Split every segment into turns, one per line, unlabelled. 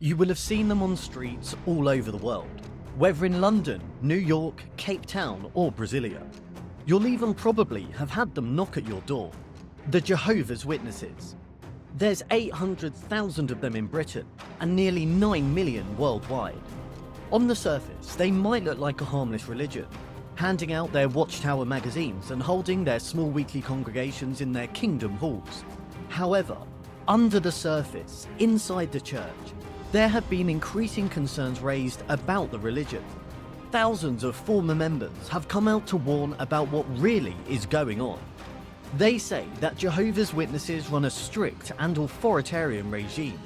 You will have seen them on streets all over the world, whether in London, New York, Cape Town or Brasilia. You'll even probably have had them knock at your door. The Jehovah's Witnesses. There's 800,000 of them in Britain and nearly 9 million worldwide. On the surface, they might look like a harmless religion, handing out their Watchtower magazines and holding their small weekly congregations in their kingdom halls. However, under the surface, inside the church, there have been increasing concerns raised about the religion. Thousands of former members have come out to warn about what really is going on. They say that Jehovah's Witnesses run a strict and authoritarian regime,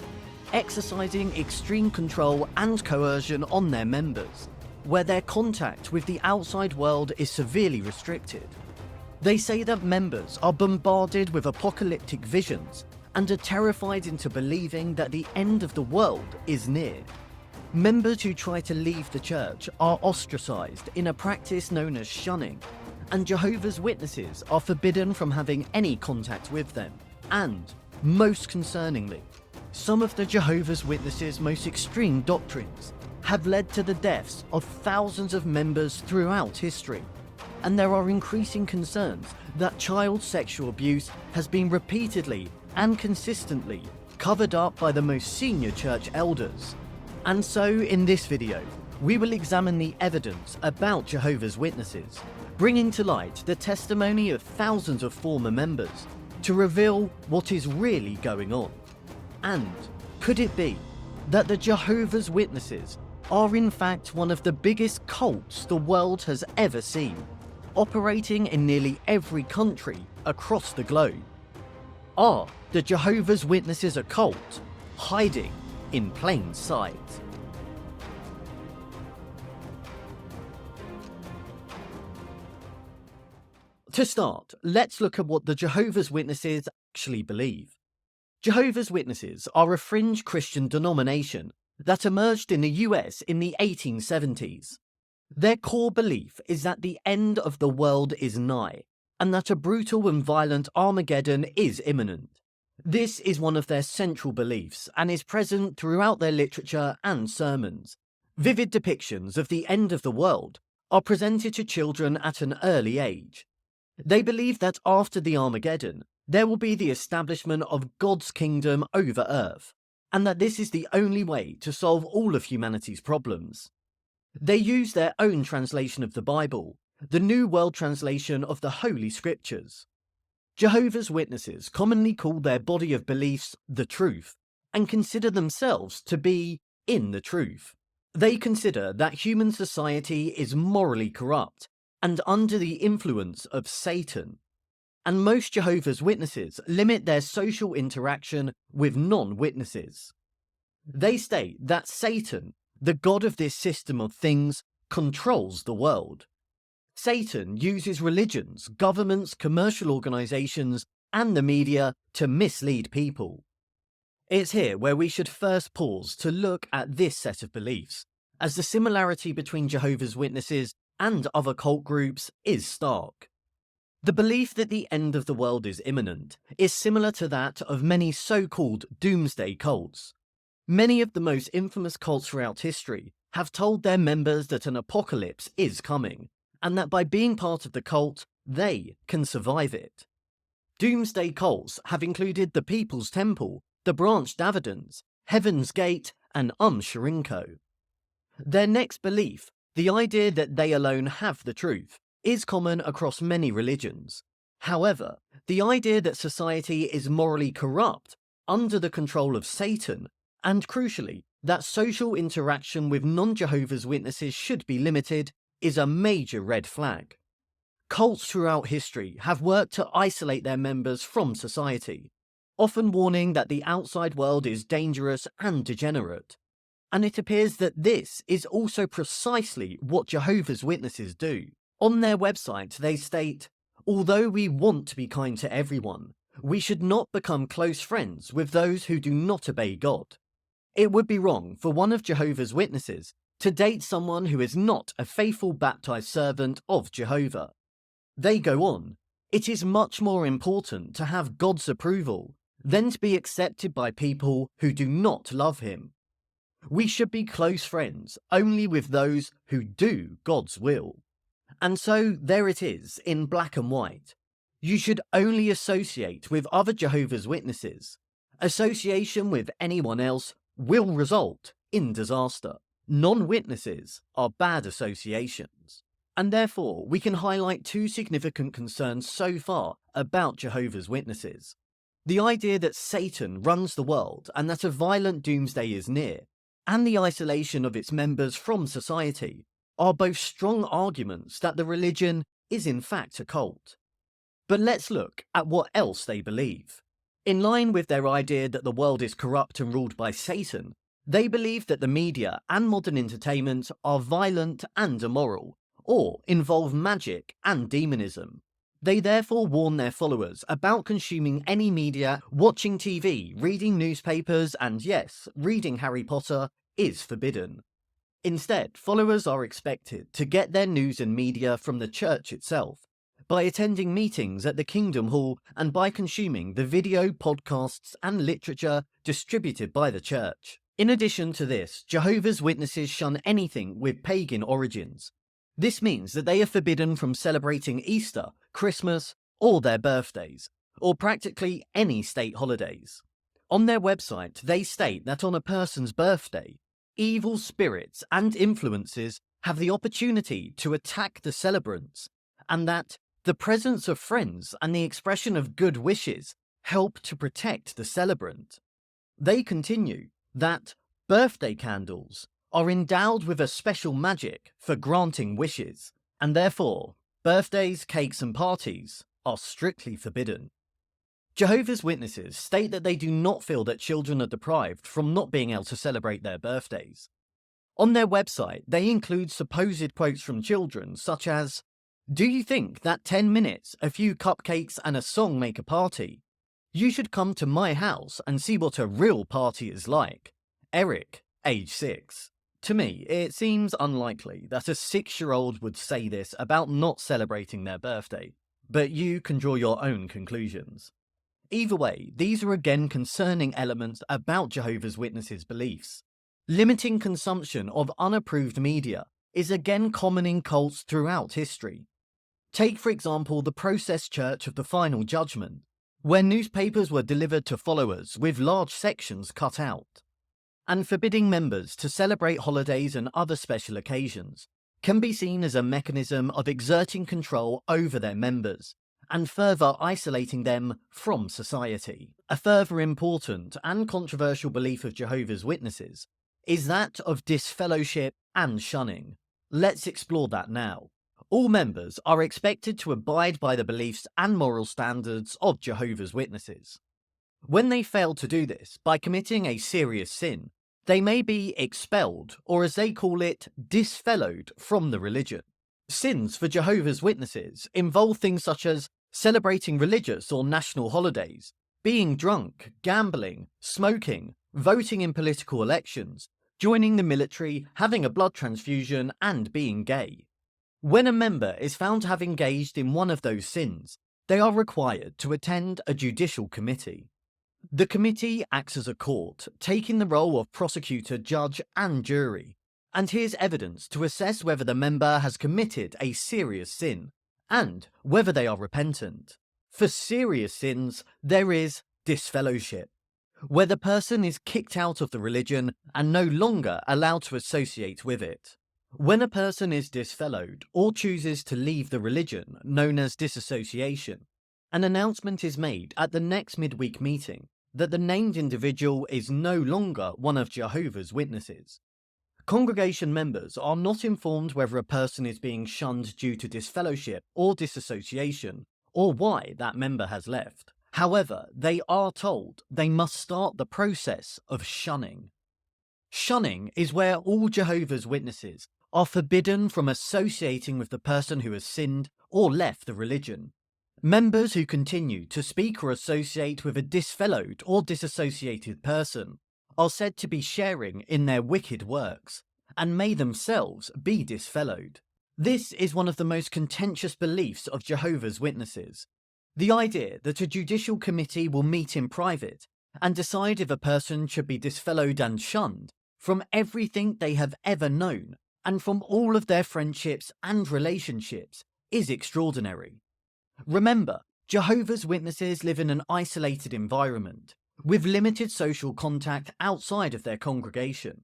exercising extreme control and coercion on their members, where their contact with the outside world is severely restricted. They say that members are bombarded with apocalyptic visions and are terrified into believing that the end of the world is near. Members who try to leave the church are ostracized in a practice known as shunning, and Jehovah's Witnesses are forbidden from having any contact with them. And, most concerningly, some of the Jehovah's Witnesses' most extreme doctrines have led to the deaths of thousands of members throughout history, and there are increasing concerns that child sexual abuse has been repeatedly and consistently covered up by the most senior church elders. And so in this video, we will examine the evidence about Jehovah's Witnesses, bringing to light the testimony of thousands of former members to reveal what is really going on. And could it be that the Jehovah's Witnesses are in fact one of the biggest cults the world has ever seen, operating in nearly every country across the globe? Are the Jehovah's Witnesses a cult, hiding in plain sight? To start, let's look at what the Jehovah's Witnesses actually believe. Jehovah's Witnesses are a fringe Christian denomination that emerged in the US in the 1870s. Their core belief is that the end of the world is nigh, and that a brutal and violent Armageddon is imminent. This is one of their central beliefs and is present throughout their literature and sermons. Vivid depictions of the end of the world are presented to children at an early age. They believe that after the Armageddon, there will be the establishment of God's kingdom over Earth, and that this is the only way to solve all of humanity's problems. They use their own translation of the Bible, the New World Translation of the Holy Scriptures. Jehovah's Witnesses commonly call their body of beliefs the truth, and consider themselves to be in the truth. They consider that human society is morally corrupt and under the influence of Satan. And most Jehovah's Witnesses limit their social interaction with non-witnesses. They state that Satan, the god of this system of things, controls the world. Satan uses religions, governments, commercial organizations, and the media to mislead people. It's here where we should first pause to look at this set of beliefs, as the similarity between Jehovah's Witnesses and other cult groups is stark. The belief that the end of the world is imminent is similar to that of many so-called doomsday cults. Many of the most infamous cults throughout history have told their members that an apocalypse is coming, and that by being part of the cult, they can survive it. Doomsday cults have included the People's Temple, the Branch Davidans, Heaven's Gate, and Shirinko. Their next belief, the idea that they alone have the truth, is common across many religions. However, the idea that society is morally corrupt, under the control of Satan, and crucially, that social interaction with non-Jehovah's Witnesses should be limited, is a major red flag. Cults throughout history have worked to isolate their members from society, often warning that the outside world is dangerous and degenerate. And it appears that this is also precisely what Jehovah's Witnesses do. On their website, they state, "Although we want to be kind to everyone, we should not become close friends with those who do not obey God. It would be wrong for one of Jehovah's Witnesses to date someone who is not a faithful baptized servant of Jehovah." They go on, "It is much more important to have God's approval than to be accepted by people who do not love him." We should be close friends only with those who do God's will. And so there it is in black and white. You should only associate with other Jehovah's Witnesses. Association with anyone else will result in disaster. Non-witnesses are bad associations. And therefore, we can highlight two significant concerns so far about Jehovah's Witnesses. The idea that Satan runs the world and that a violent doomsday is near, and the isolation of its members from society, are both strong arguments that the religion is in fact a cult. But let's look at what else they believe. In line with their idea that the world is corrupt and ruled by Satan, they believe that the media and modern entertainment are violent and immoral, or involve magic and demonism. They therefore warn their followers about consuming any media, watching TV, reading newspapers, and yes, reading Harry Potter is forbidden. Instead, followers are expected to get their news and media from the church itself, by attending meetings at the Kingdom Hall and by consuming the video, podcasts, and literature distributed by the church. In addition to this, Jehovah's Witnesses shun anything with pagan origins. This means that they are forbidden from celebrating Easter, Christmas, or their birthdays, or practically any state holidays. On their website, they state that on a person's birthday, evil spirits and influences have the opportunity to attack the celebrants, and that the presence of friends and the expression of good wishes help to protect the celebrant. They continue that birthday candles are endowed with a special magic for granting wishes, and therefore birthdays, cakes, and parties are strictly forbidden. Jehovah's Witnesses state that they do not feel that children are deprived from not being able to celebrate their birthdays. On their website, they include supposed quotes from children such as, "Do you think that 10 minutes, a few cupcakes, and a song make a party? You should come to my house and see what a real party is like. Eric, age 6. To me, it seems unlikely that a 6-year-old would say this about not celebrating their birthday, but you can draw your own conclusions. Either way, these are again concerning elements about Jehovah's Witnesses' beliefs. Limiting consumption of unapproved media is again common in cults throughout history. Take, for example, the Process Church of the Final Judgment, where newspapers were delivered to followers with large sections cut out. And forbidding members to celebrate holidays and other special occasions can be seen as a mechanism of exerting control over their members and further isolating them from society. A further important and controversial belief of Jehovah's Witnesses is that of disfellowship and shunning. Let's explore that now. All members are expected to abide by the beliefs and moral standards of Jehovah's Witnesses. When they fail to do this by committing a serious sin, they may be expelled, or as they call it, disfellowed from the religion. Sins for Jehovah's Witnesses involve things such as celebrating religious or national holidays, being drunk, gambling, smoking, voting in political elections, joining the military, having a blood transfusion, and being gay. When a member is found to have engaged in one of those sins, they are required to attend a judicial committee. The committee acts as a court, taking the role of prosecutor, judge, and jury, and hears evidence to assess whether the member has committed a serious sin, and whether they are repentant. For serious sins, there is disfellowship, where the person is kicked out of the religion and no longer allowed to associate with it. When a person is disfellowed or chooses to leave the religion, known as disassociation, an announcement is made at the next midweek meeting that the named individual is no longer one of Jehovah's Witnesses. Congregation members are not informed whether a person is being shunned due to disfellowship or disassociation, or why that member has left. However, they are told they must start the process of shunning. Shunning is where all Jehovah's Witnesses are forbidden from associating with the person who has sinned or left the religion. Members who continue to speak or associate with a disfellowed or disassociated person are said to be sharing in their wicked works, and may themselves be disfellowed. This is one of the most contentious beliefs of Jehovah's Witnesses. The idea that a judicial committee will meet in private and decide if a person should be disfellowed and shunned from everything they have ever known and from all of their friendships and relationships is extraordinary. Remember, Jehovah's Witnesses live in an isolated environment with limited social contact outside of their congregation.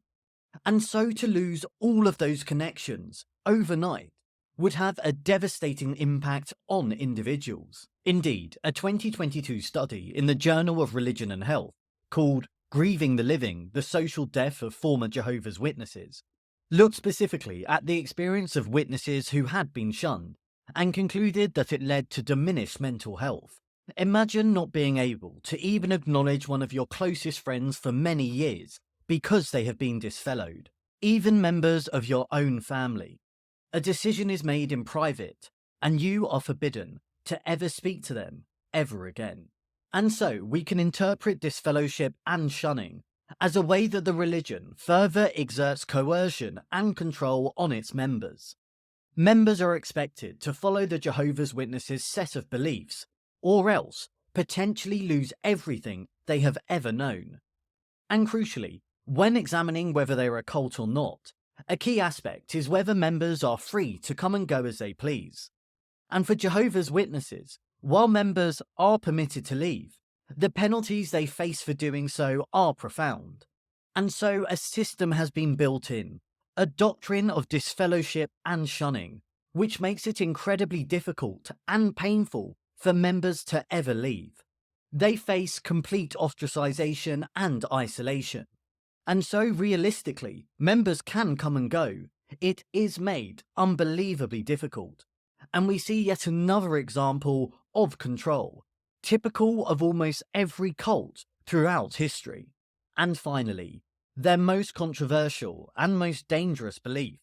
And so to lose all of those connections overnight would have a devastating impact on individuals. Indeed, a 2022 study in the Journal of Religion and Health called Grieving the Living, the Social Death of Former Jehovah's Witnesses looked specifically at the experience of witnesses who had been shunned and concluded that it led to diminished mental health. Imagine not being able to even acknowledge one of your closest friends for many years because they have been disfellowed, even members of your own family. A decision is made in private, and you are forbidden to ever speak to them ever again. And so we can interpret disfellowship and shunning as a way that the religion further exerts coercion and control on its members. Members are expected to follow the Jehovah's Witnesses' set of beliefs, or else potentially lose everything they have ever known. And crucially, when examining whether they are a cult or not, a key aspect is whether members are free to come and go as they please. And for Jehovah's Witnesses, while members are permitted to leave, the penalties they face for doing so are profound. And so a system has been built in, a doctrine of disfellowship and shunning, which makes it incredibly difficult and painful for members to ever leave. They face complete ostracization and isolation. And so realistically, members can come and go. It is made unbelievably difficult. And we see yet another example of control, typical of almost every cult throughout history. And finally, their most controversial and most dangerous belief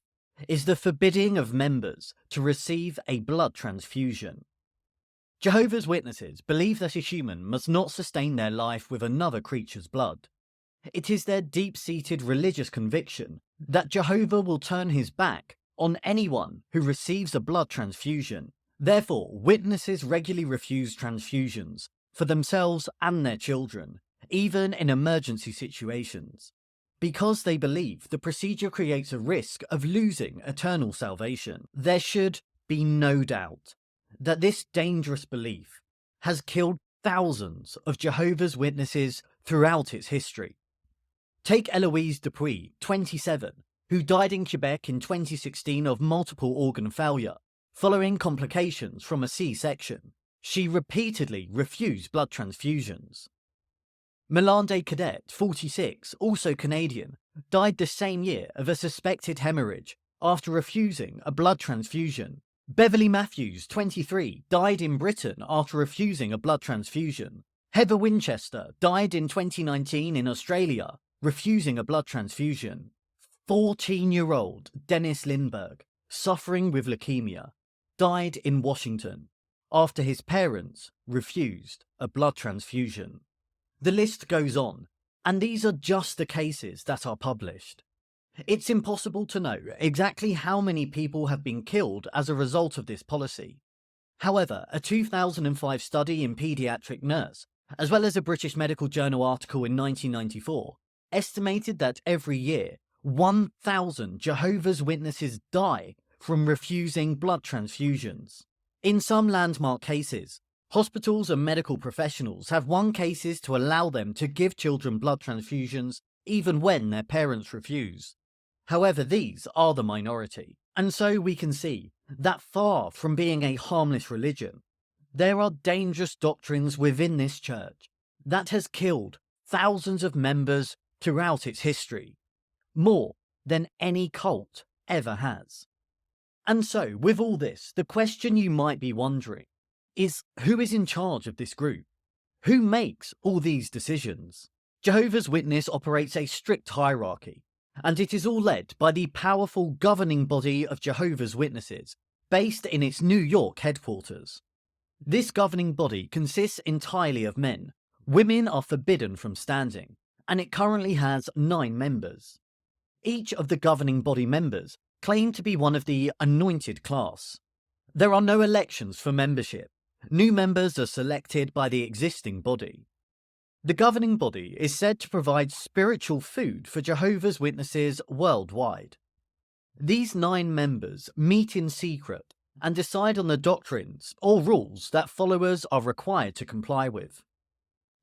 is the forbidding of members to receive a blood transfusion. Jehovah's Witnesses believe that a human must not sustain their life with another creature's blood. It is their deep-seated religious conviction that Jehovah will turn his back on anyone who receives a blood transfusion. Therefore, witnesses regularly refuse transfusions for themselves and their children, even in emergency situations, because they believe the procedure creates a risk of losing eternal salvation. There should be no doubt that this dangerous belief has killed thousands of Jehovah's Witnesses throughout its history. Take Eloise Dupuis, 27, who died in Quebec in 2016 of multiple organ failure following complications from a C-section. She repeatedly refused blood transfusions. Melande Cadet, 46, also Canadian, died the same year of a suspected hemorrhage after refusing a blood transfusion. Beverly Matthews, 23, died in Britain after refusing a blood transfusion. Heather Winchester died in 2019 in Australia, refusing a blood transfusion. 14-year-old Dennis Lindbergh, suffering with leukemia, died in Washington after his parents refused a blood transfusion. The list goes on, and these are just the cases that are published. It's impossible to know exactly how many people have been killed as a result of this policy. However, a 2005 study in Paediatric Nurse, as well as a British Medical Journal article in 1994, estimated that every year, 1,000 Jehovah's Witnesses die from refusing blood transfusions. In some landmark cases, hospitals and medical professionals have won cases to allow them to give children blood transfusions even when their parents refuse. However, these are the minority, and so we can see that far from being a harmless religion, there are dangerous doctrines within this church that has killed thousands of members throughout its history, more than any cult ever has. And so, with all this, the question you might be wondering is, who is in charge of this group? Who makes all these decisions? Jehovah's Witness operates a strict hierarchy, and it is all led by the powerful governing body of Jehovah's Witnesses, based in its New York headquarters. This governing body consists entirely of men. Women are forbidden from standing, and it currently has 9 members. Each of the governing body members claim to be one of the anointed class. There are no elections for membership. New members are selected by the existing body. The governing body is said to provide spiritual food for Jehovah's Witnesses worldwide. These 9 members meet in secret and decide on the doctrines or rules that followers are required to comply with.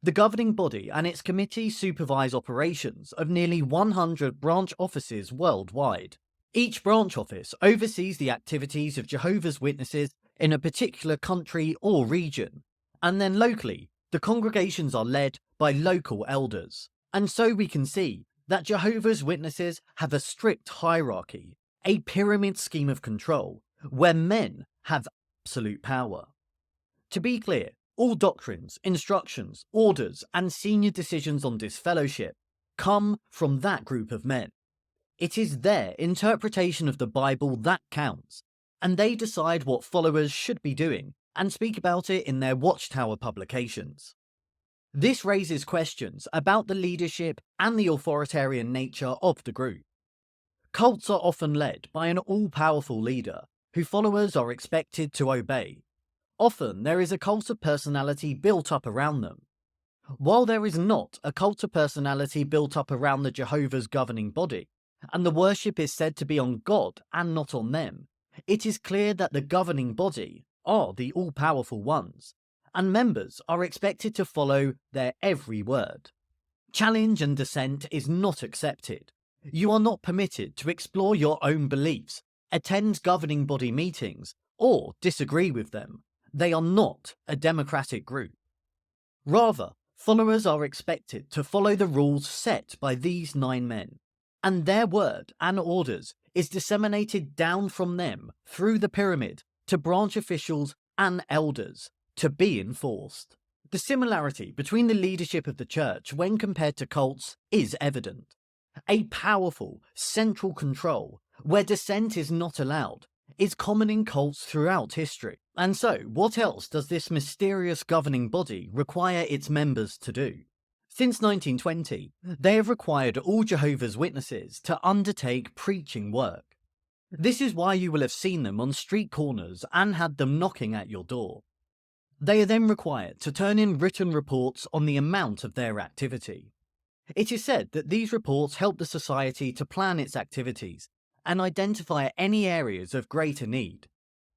The governing body and its committee supervise operations of nearly 100 branch offices worldwide. Each branch office oversees the activities of Jehovah's Witnesses in a particular country or region, and then locally, the congregations are led by local elders. And so we can see that Jehovah's Witnesses have a strict hierarchy, a pyramid scheme of control, where men have absolute power. To be clear, all doctrines, instructions, orders, and senior decisions on disfellowship come from that group of men. It is their interpretation of the Bible that counts, and they decide what followers should be doing and speak about it in their Watchtower publications. This raises questions about the leadership and the authoritarian nature of the group. Cults are often led by an all-powerful leader who followers are expected to obey. Often there is a cult of personality built up around them. While there is not a cult of personality built up around the Jehovah's governing body, and the worship is said to be on God and not on them, it is clear that the governing body are the all-powerful ones, and members are expected to follow their every word. Challenge and dissent is not accepted. You are not permitted to explore your own beliefs, attend governing body meetings, or disagree with them. They are not a democratic group. Rather, followers are expected to follow the rules set by these 9 men, and their word and orders is disseminated down from them through the pyramid to branch officials and elders to be enforced. The similarity between the leadership of the church when compared to cults is evident. A powerful, central control, where dissent is not allowed, is common in cults throughout history. And so, what else does this mysterious governing body require its members to do? Since 1920, they have required all Jehovah's Witnesses to undertake preaching work. This is why you will have seen them on street corners and had them knocking at your door. They are then required to turn in written reports on the amount of their activity. It is said that these reports help the society to plan its activities and identify any areas of greater need.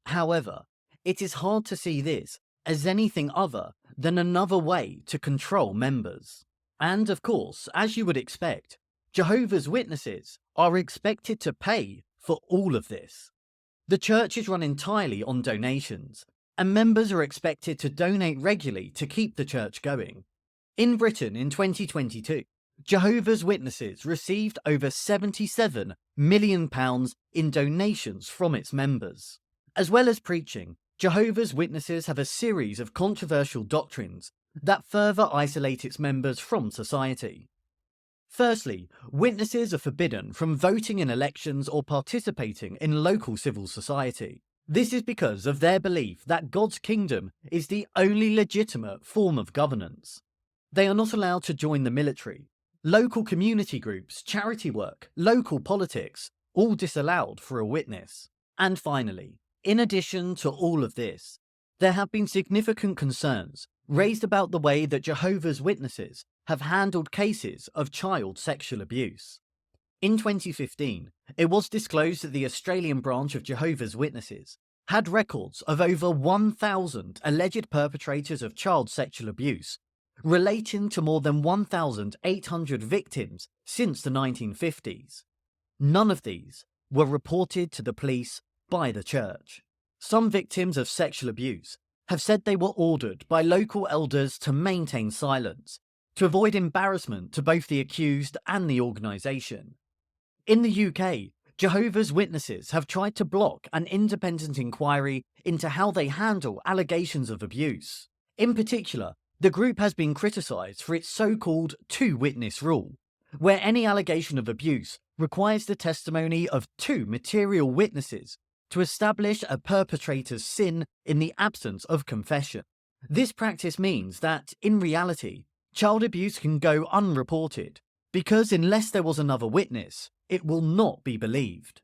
However, it is hard to see this as anything other than another way to control members. And of course, as you would expect, Jehovah's Witnesses are expected to pay for all of this. The church is run entirely on donations, and members are expected to donate regularly to keep the church going. In Britain in 2022, Jehovah's Witnesses received over £77 million in donations from its members. As well as preaching, Jehovah's Witnesses have a series of controversial doctrines that further isolate its members from society. Firstly, witnesses are forbidden from voting in elections or participating in local civil society. This is because of their belief that God's kingdom is the only legitimate form of governance. They are not allowed to join the military. Local community groups, charity work, local politics, all disallowed for a witness. And finally, in addition to all of this, there have been significant concerns raised about the way that Jehovah's Witnesses have handled cases of child sexual abuse. In 2015, it was disclosed that the Australian branch of Jehovah's Witnesses had records of over 1,000 alleged perpetrators of child sexual abuse, relating to more than 1,800 victims since the 1950s. None of these were reported to the police by the church. Some victims of sexual abuse have said they were ordered by local elders to maintain silence, to avoid embarrassment to both the accused and the organisation. In the UK, Jehovah's Witnesses have tried to block an independent inquiry into how they handle allegations of abuse. In particular, the group has been criticised for its so-called two-witness rule, where any allegation of abuse requires the testimony of 2 material witnesses to establish a perpetrator's sin in the absence of confession. This practice means that, in reality, child abuse can go unreported, because unless there was another witness, it will not be believed.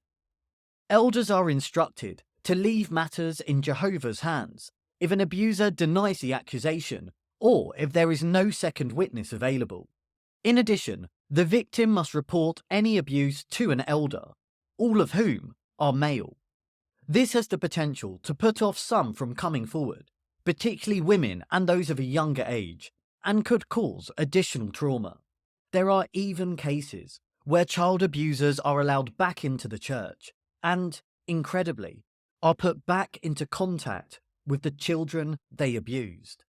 Elders are instructed to leave matters in Jehovah's hands if an abuser denies the accusation or if there is no second witness available. In addition, the victim must report any abuse to an elder, all of whom are male. This has the potential to put off some from coming forward, particularly women and those of a younger age, and could cause additional trauma. There are even cases where child abusers are allowed back into the church and, incredibly, are put back into contact with the children they abused.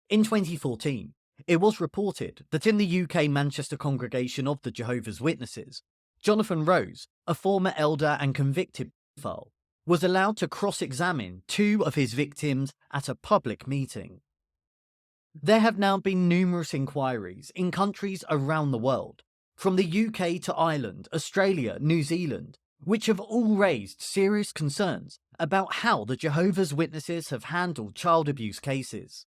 In 2014, it was reported that in the UK Manchester congregation of the Jehovah's Witnesses, Jonathan Rose, a former elder and convicted pedophile, was allowed to cross-examine two of his victims at a public meeting. There have now been numerous inquiries in countries around the world, from the UK to Ireland, Australia, New Zealand, which have all raised serious concerns about how the Jehovah's Witnesses have handled child abuse cases.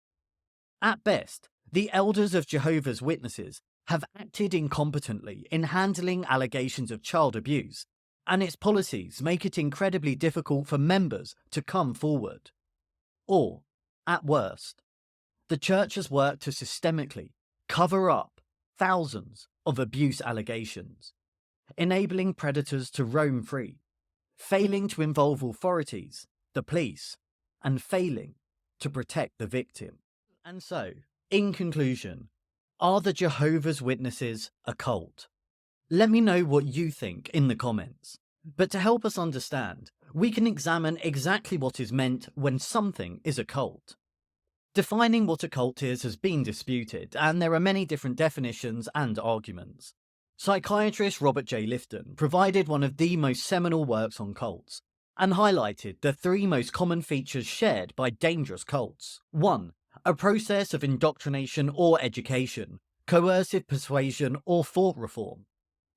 At best, the elders of Jehovah's Witnesses have acted incompetently in handling allegations of child abuse, and its policies make it incredibly difficult for members to come forward. Or, at worst, the church has worked to systemically cover up thousands of abuse allegations, enabling predators to roam free, failing to involve authorities, the police, and failing to protect the victim. And so, in conclusion, are the Jehovah's Witnesses a cult? Let me know what you think in the comments. But to help us understand, we can examine exactly what is meant when something is a cult. Defining what a cult is has been disputed, and there are many different definitions and arguments. Psychiatrist Robert J. Lifton provided one of the most seminal works on cults, and highlighted the three most common features shared by dangerous cults. 1. A process of indoctrination or education, coercive persuasion or thought reform.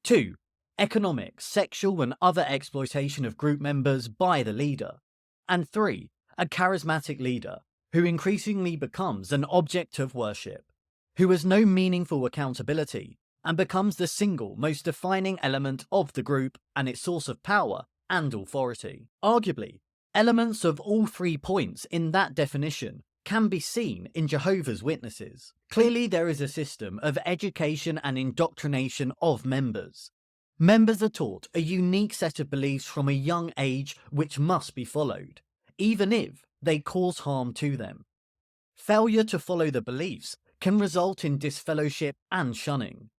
2. Economic, sexual and other exploitation of group members by the leader. And 3. A charismatic leader, who increasingly becomes an object of worship, who has no meaningful accountability, and becomes the single most defining element of the group and its source of power and authority. Arguably, elements of all 3 points in that definition can be seen in Jehovah's Witnesses. Clearly, there is a system of education and indoctrination of members. Members are taught a unique set of beliefs from a young age which must be followed, even if they cause harm to them. Failure to follow the beliefs can result in disfellowship and shunning.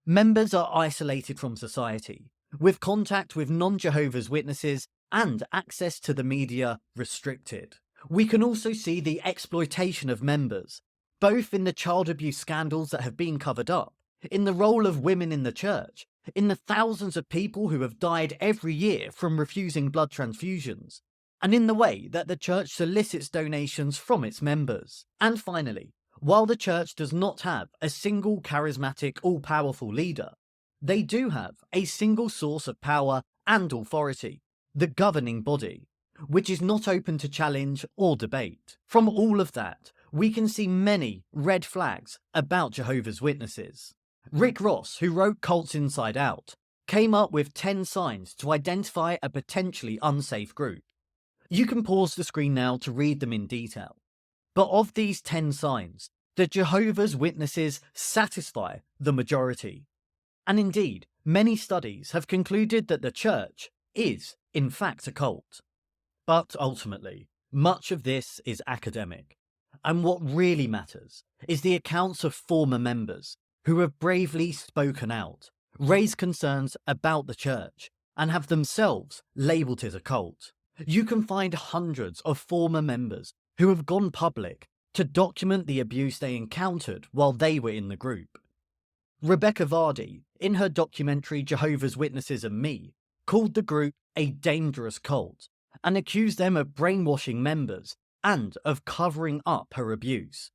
Members are isolated from society, with contact with non-Jehovah's Witnesses and access to the media restricted. We can also see the exploitation of members, both in the child abuse scandals that have been covered up, in the role of women in the church, in the thousands of people who have died every year from refusing blood transfusions, and in the way that the church solicits donations from its members. And finally, while the church does not have a single charismatic, all-powerful leader, they do have a single source of power and authority, the governing body, which is not open to challenge or debate. From all of that, we can see many red flags about Jehovah's Witnesses. Rick Ross, who wrote Cults Inside Out, came up with 10 signs to identify a potentially unsafe group. You can pause the screen now to read them in detail. But of these 10 signs, the Jehovah's Witnesses satisfy the majority. And indeed, many studies have concluded that the church is, in fact, a cult. But ultimately, much of this is academic. And what really matters is the accounts of former members who have bravely spoken out, raised concerns about the church, and have themselves labelled it a cult. You can find hundreds of former members who have gone public to document the abuse they encountered while they were in the group. Rebecca Vardy, in her documentary Jehovah's Witnesses and Me, called the group a dangerous cult and accused them of brainwashing members and of covering up her abuse.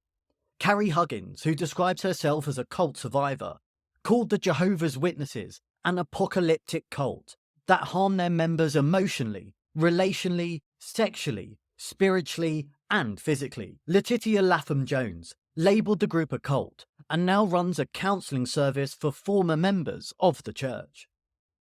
Carrie Huggins, who describes herself as a cult survivor, called the Jehovah's Witnesses an apocalyptic cult that harm their members emotionally, relationally, sexually, spiritually, and physically. Letitia Latham-Jones labelled the group a cult and now runs a counselling service for former members of the church.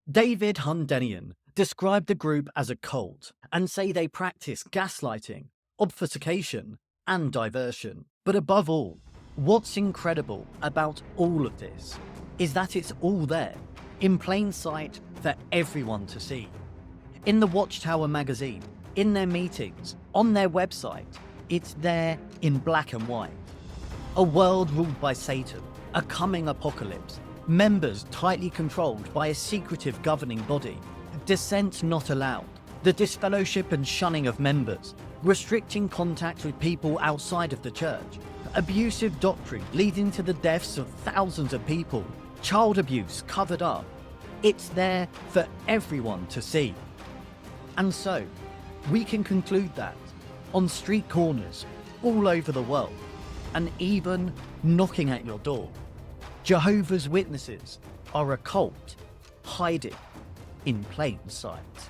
David Hundenian described the group as a cult and say they practice gaslighting, obfuscation, and diversion. But above all, what's incredible about all of this is that it's all there, in plain sight for everyone to see. In the Watchtower magazine, in their meetings, on their website, it's there in black and white. A world ruled by Satan, a coming apocalypse, members tightly controlled by a secretive governing body, dissent not allowed, the disfellowship and shunning of members, restricting contact with people outside of the church, abusive doctrine leading to the deaths of thousands of people, child abuse covered up. It's there for everyone to see. And so, we can conclude that, on street corners all over the world, and even knocking at your door, Jehovah's Witnesses are a cult hiding in plain sight.